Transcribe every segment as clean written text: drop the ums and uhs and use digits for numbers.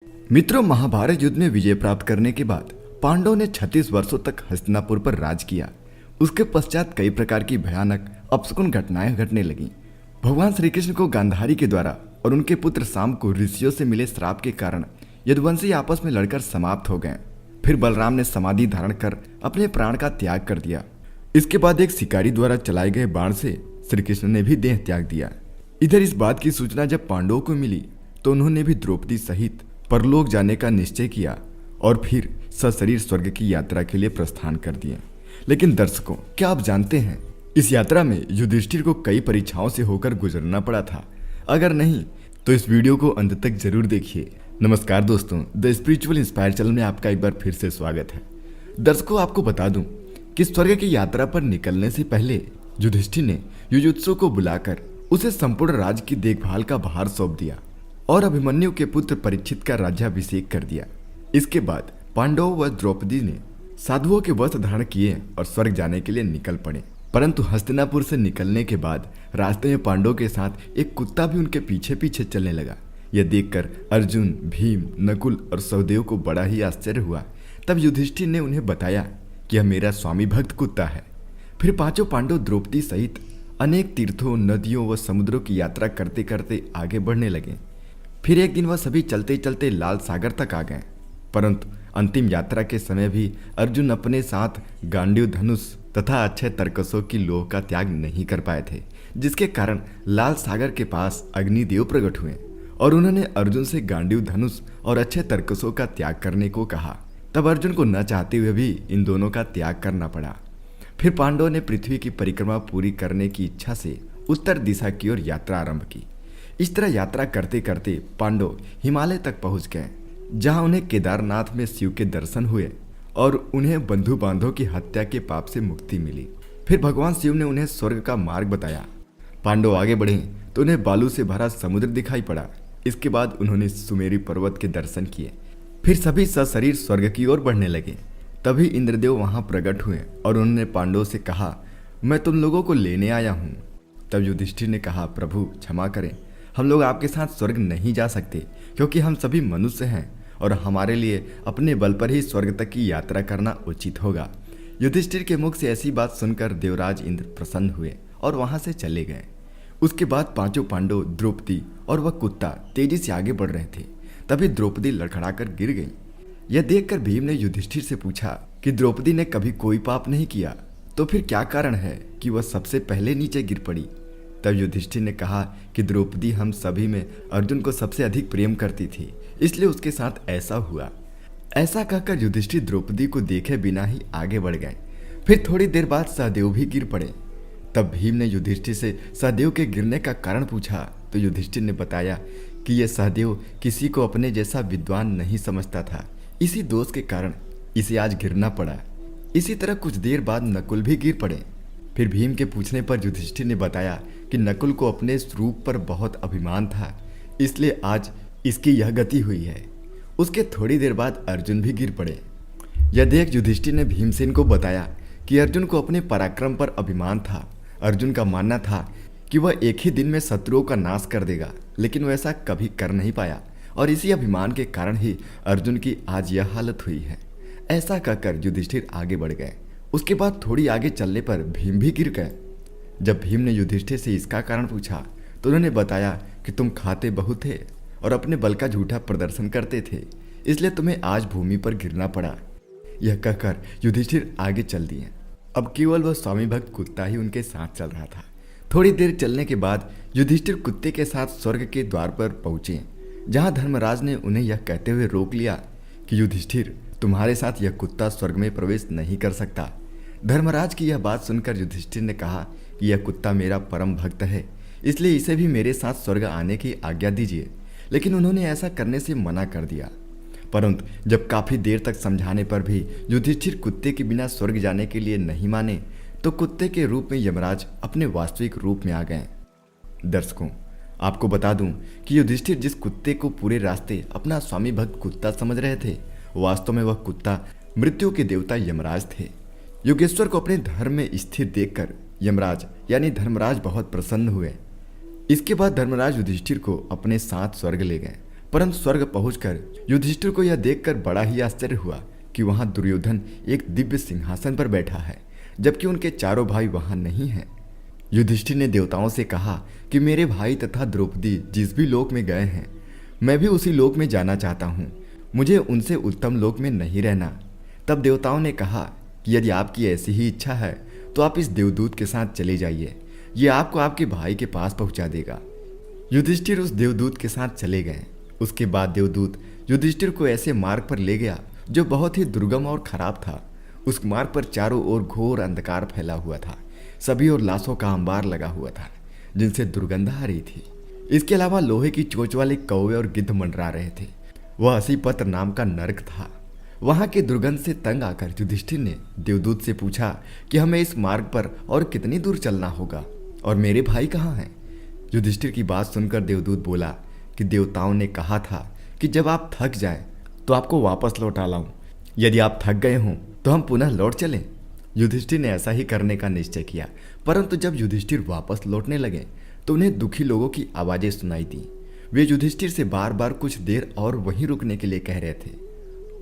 मित्रों, महाभारत युद्ध में विजय प्राप्त करने के बाद पांडवों ने 36 वर्षों तक हस्तिनापुर पर राज किया। उसके पश्चात कई प्रकार की भयानक अपशकुन घटनाएं घटने लगीं। भगवान श्री कृष्ण को गांधारी के द्वारा और उनके पुत्र शाम को ऋषियों से मिले श्राप के कारण यदुवंशी आपस में लड़कर समाप्त हो गए। फिर बलराम ने समाधि धारण कर अपने प्राण का त्याग कर दिया। इसके बाद एक शिकारी द्वारा चलाए गए बाण से श्री कृष्ण ने भी देह त्याग दिया। इधर इस बात की सूचना जब पांडवों को मिली तो उन्होंने भी द्रौपदी सहित परलोक जाने का निश्चय किया और फिर सशरीर स्वर्ग की यात्रा के लिए प्रस्थान कर दिए। लेकिन दर्शकों, क्या आप जानते हैं इस यात्रा में युधिष्ठिर को कई परीक्षाओं से होकर गुजरना पड़ा था? अगर नहीं तो इस वीडियो को अंत तक जरूर देखिए। नमस्कार दोस्तों, द स्पिरिचुअल इंस्पायर चैनल में आपका एक बार फिर से स्वागत है। दर्शकों, आपको बता दूं कि स्वर्ग की यात्रा पर निकलने से पहले युधिष्ठिर ने युयुत्सु को बुलाकर उसे संपूर्ण राज्य की देखभाल का भार सौंप दिया और अभिमन्यु के पुत्र परीक्षित का राज्याभिषेक कर दिया। इसके बाद पांडवों व द्रौपदी ने साधुओं के वस्त्र धारण किए और स्वर्ग जाने के लिए निकल पड़े। परंतु हस्तिनापुर से निकलने के बाद रास्ते में पांडवों के साथ एक कुत्ता भी उनके पीछे पीछे चलने लगा। यह देखकर अर्जुन, भीम, नकुल और सहदेव को बड़ा ही आश्चर्य हुआ। तब युधिष्ठिर ने उन्हें बताया कि यह मेरा स्वामी भक्त कुत्ता है। फिर पांचों पांडव द्रौपदी सहित अनेक तीर्थों, नदियों व समुद्रों की यात्रा करते करते आगे बढ़ने लगे। फिर एक दिन वह सभी चलते चलते लाल सागर तक आ गए। परंतु अंतिम यात्रा के समय भी अर्जुन अपने साथ गांडीव धनुष तथा अक्षय तरकसों की लोह का त्याग नहीं कर पाए थे, जिसके कारण लाल सागर के पास अग्निदेव प्रकट हुए और उन्होंने अर्जुन से गांडीव धनुष और अक्षय तरकसों का त्याग करने को कहा। तब अर्जुन को न चाहते हुए भी इन दोनों का त्याग करना पड़ा। फिर पांडवों ने पृथ्वी की परिक्रमा पूरी करने की इच्छा से उत्तर दिशा की ओर यात्रा आरंभ की। इस तरह यात्रा करते करते पांडव हिमालय तक पहुंच गए, जहां उन्हें केदारनाथ में शिव के दर्शन हुए और उन्हें बंधु बांधवों की हत्या के पाप से मुक्ति मिली। फिर भगवान शिव ने उन्हें स्वर्ग का मार्ग बताया। पांडव आगे बढ़े तो उन्हें बालू से भरा समुद्र दिखाई पड़ा। इसके बाद उन्होंने सुमेरु पर्वत के दर्शन किए। फिर सभी सशरीर स्वर्ग की ओर बढ़ने लगे। तभी इंद्रदेव वहां प्रकट हुए और उन्होंने पांडवों से कहा, मैं तुम लोगों को लेने आया हूँ। तब युधिष्ठिर ने कहा, प्रभु क्षमा करें, हम लोग आपके साथ स्वर्ग नहीं जा सकते, क्योंकि हम सभी मनुष्य हैं और हमारे लिए अपने बल पर ही स्वर्ग तक की यात्रा करना उचित होगा। युधिष्ठिर के मुख से ऐसी बात सुनकर देवराज इंद्र प्रसन्न हुए और वहां से चले गए। उसके बाद पांचों पांडव, द्रौपदी और वह कुत्ता तेजी से आगे बढ़ रहे थे। तभी द्रौपदी लड़खड़ाकर गिर गई। यह देखकर भीम ने युधिष्ठिर से पूछा कि द्रौपदी ने कभी कोई पाप नहीं किया, तो फिर क्या कारण है कि वह सबसे पहले नीचे गिर पड़ी? तब युधिष्ठिर ने कहा कि द्रौपदी हम सभी में अर्जुन को सबसे अधिक प्रेम करती थी, इसलिए उसके साथ ऐसा हुआ। ऐसा कहकर युधिष्ठिर द्रौपदी को देखे बिना ही आगे बढ़ गए। फिर थोड़ी देर बाद सहदेव भी गिर पड़े। तब भीम ने युधिष्ठिर से सहदेव के गिरने का कारण पूछा तो युधिष्ठिर ने बताया कि यह सहदेव किसी को अपने जैसा विद्वान नहीं समझता था। इसी दोष के कारण इसे आज गिरना पड़ा। इसी तरह कुछ देर बाद नकुल भी गिर पड़े। फिर भीम के पूछने पर युधिष्ठिर ने बताया कि नकुल को अपने स्वरूप पर बहुत अभिमान था, इसलिए आज इसकी यह गति हुई है। उसके थोड़ी देर बाद अर्जुन भी गिर पड़े। यह देख युधिष्ठिर ने भीमसेन को बताया कि अर्जुन को अपने पराक्रम पर अभिमान था। अर्जुन का मानना था कि वह एक ही दिन में शत्रुओं का नाश कर देगा, लेकिन वह ऐसा कभी कर नहीं पाया और इसी अभिमान के कारण ही अर्जुन की आज यह हालत हुई है। ऐसा कहकर युधिष्ठिर आगे बढ़ गए। उसके बाद थोड़ी आगे चलने पर भीम भी गिर गए। जब भीम ने युधिष्ठिर से इसका कारण पूछा तो उन्होंने बताया कि तुम खाते बहुत थे और अपने बल का झूठा प्रदर्शन करते थे, इसलिए तुम्हें आज भूमि पर गिरना पड़ा। यह कहकर युधिष्ठिर आगे चल दिए। अब केवल वह स्वामी भक्त कुत्ता ही उनके साथ चल रहा था। थोड़ी देर चलने के बाद युधिष्ठिर कुत्ते के साथ स्वर्ग के द्वार पर पहुंचे, जहां धर्मराज ने उन्हें यह कहते हुए रोक लिया कि युधिष्ठिर, तुम्हारे साथ यह कुत्ता स्वर्ग में प्रवेश नहीं कर सकता। धर्मराज की यह बात सुनकर युधिष्ठिर ने कहा कि यह कुत्ता मेरा परम भक्त है, इसलिए इसे भी मेरे साथ स्वर्ग आने की आज्ञा दीजिए। लेकिन उन्होंने ऐसा करने से मना कर दिया। परंतु जब काफी देर तक समझाने पर भी युधिष्ठिर कुत्ते के बिना स्वर्ग जाने के लिए नहीं माने, तो कुत्ते के रूप में यमराज अपने वास्तविक रूप में आ गए। दर्शकों, आपको बता दूं कि युधिष्ठिर जिस कुत्ते को पूरे रास्ते अपना स्वामी भक्त कुत्ता समझ रहे थे, वास्तव में वह कुत्ता मृत्यु के देवता यमराज थे। योगेश्वर को अपने धर्म में स्थिर देखकर यमराज यानी धर्मराज बहुत प्रसन्न हुए। इसके बाद धर्मराज युधिष्ठिर को अपने साथ स्वर्ग ले गए। परंतु स्वर्ग पहुंचकर युधिष्ठिर को यह देखकर बड़ा ही आश्चर्य हुआ कि वहां दुर्योधन एक दिव्य सिंहासन पर बैठा है, जबकि उनके चारों भाई वहां नहीं हैं। युधिष्ठिर ने देवताओं से कहा कि मेरे भाई तथा द्रौपदी जिस भी लोक में गए हैं, मैं भी उसी लोक में जाना चाहता हूँ। मुझे उनसे उत्तम लोक में नहीं रहना। तब देवताओं ने कहा कि यदि आपकी ऐसी ही इच्छा है तो आप इस देवदूत के साथ चले जाइए, ये आपको आपके भाई के पास पहुंचा देगा। युधिष्ठिर उस देवदूत के साथ चले गए। उसके बाद देवदूत युधिष्ठिर को ऐसे मार्ग पर ले गया जो बहुत ही दुर्गम और खराब था। उस मार्ग पर चारों ओर घोर अंधकार फैला हुआ था। सभी ओर लाशों का अंबार लगा हुआ था जिनसे दुर्गंध आ रही थी। इसके अलावा लोहे की चोंच वाले कौवे और गिद्ध मंडरा रहे थे। वह असीपत्र नाम का नरक था। वहां की दुर्गंध से तंग आकर युधिष्ठिर ने देवदूत से पूछा कि हमें इस मार्ग पर और कितनी दूर चलना होगा और मेरे भाई कहाँ हैं। युधिष्ठिर की बात सुनकर देवदूत बोला कि देवताओं ने कहा था कि जब आप थक जाएं तो आपको वापस लौटा लाऊं। यदि आप थक गए हों तो हम पुनः लौट चलें। युधिष्ठिर ने ऐसा ही करने का निश्चय किया, परंतु जब युधिष्ठिर वापस लौटने लगे तो उन्हें दुखी लोगों की आवाजें सुनाई दी। वे युधिष्ठिर से बार बार कुछ देर और वहीं रुकने के लिए कह रहे थे।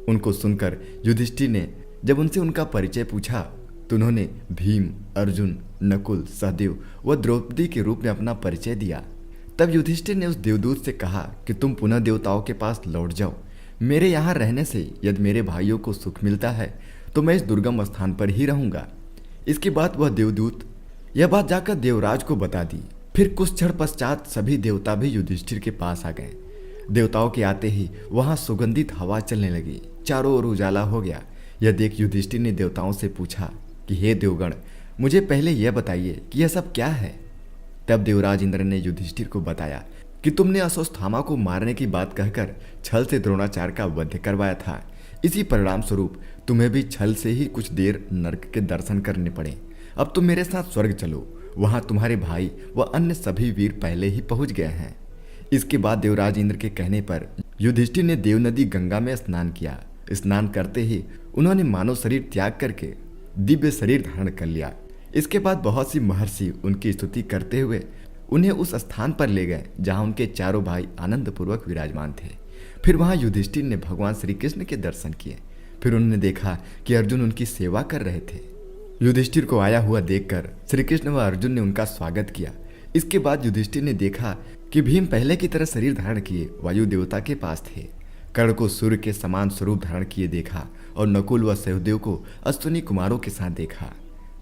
उनको सुनकर युधिष्ठिर ने जब उनसे उनका परिचय पूछा तो उन्होंने भीम, अर्जुन, नकुल, सहदेव व द्रौपदी के रूप में अपना परिचय दिया। तब युधिष्ठिर ने उस देवदूत से कहा कि तुम पुनः देवताओं के पास लौट जाओ। मेरे यहाँ रहने से यदि मेरे भाइयों को सुख मिलता है तो मैं इस दुर्गम स्थान पर ही रहूंगा। इसके बाद वह देवदूत यह बात जाकर देवराज को बता दी। फिर कुछ क्षण पश्चात सभी देवता भी युधिष्ठिर के पास आ गए। देवताओं के आते ही वहां सुगंधित हवा चलने लगी। चारों ओर उजाला हो गया। यह देख युधिष्ठिर ने देवताओं से पूछा कि हे देवगण, मुझे पहले यह बताइए कि यह सब क्या है। तब देवराज इंद्र ने युधिष्ठिर को बताया कि तुमने अश्वत्थामा को मारने की बात कहकर छल से द्रोणाचार्य का वध करवाया था। इसी परिणाम स्वरूप तुम्हें भी छल से ही कुछ देर नरक के दर्शन करने पड़े। अब तुम मेरे साथ स्वर्ग चलो, वहां तुम्हारे भाई व अन्य सभी वीर पहले ही पहुंच गए हैं। इसके बाद देवराज इंद्र के कहने पर युधिष्ठिर ने देव नदी गंगा में स्नान किया। स्नान करते ही उन्होंने मानव शरीर त्याग करके दिव्य शरीर धारण कर लिया। इसके बाद बहुत सी महर्षि उनकी स्तुति करते हुए उन्हें उस स्थान पर ले गए जहां उनके चारों भाई आनंद पूर्वक विराजमान थे। फिर वहां युधिष्ठिर ने भगवान श्री कृष्ण के दर्शन किए। फिर उन्होंने देखा कि अर्जुन उनकी सेवा कर रहे थे। युधिष्ठिर को आया हुआ देखकर श्री कृष्ण व अर्जुन ने उनका स्वागत किया। इसके बाद युधिष्ठिर ने देखा कि भीम पहले की तरह शरीर धारण किए वायु देवता के पास थे। कर्ण को सूर्य के समान स्वरूप धारण किए देखा और नकुल व सहदेव को अश्विनी कुमारों के साथ देखा।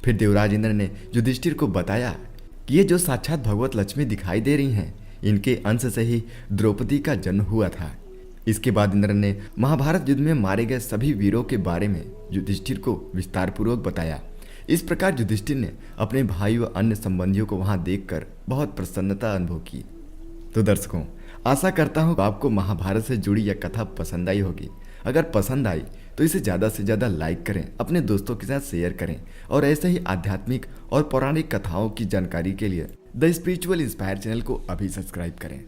फिर देवराज इंद्र ने युधिष्ठिर को बताया कि ये जो साक्षात भगवत लक्ष्मी दिखाई दे रही हैं, इनके अंश से ही द्रौपदी का जन्म हुआ था। इसके बाद इंद्र ने महाभारत युद्ध में मारे गए सभी वीरों के बारे में युधिष्ठिर को विस्तार पूर्वक बताया। इस प्रकार युधिष्ठिर ने अपने भाई व अन्य संबंधियों को वहां देखकर बहुत प्रसन्नता अनुभव की। तो दर्शकों, आशा करता हूँ आपको महाभारत से जुड़ी यह कथा पसंद आई होगी। अगर पसंद आई तो इसे ज़्यादा से ज़्यादा लाइक करें, अपने दोस्तों के साथ शेयर करें और ऐसे ही आध्यात्मिक और पौराणिक कथाओं की जानकारी के लिए द स्पिरिचुअल इंस्पायर चैनल को अभी सब्सक्राइब करें।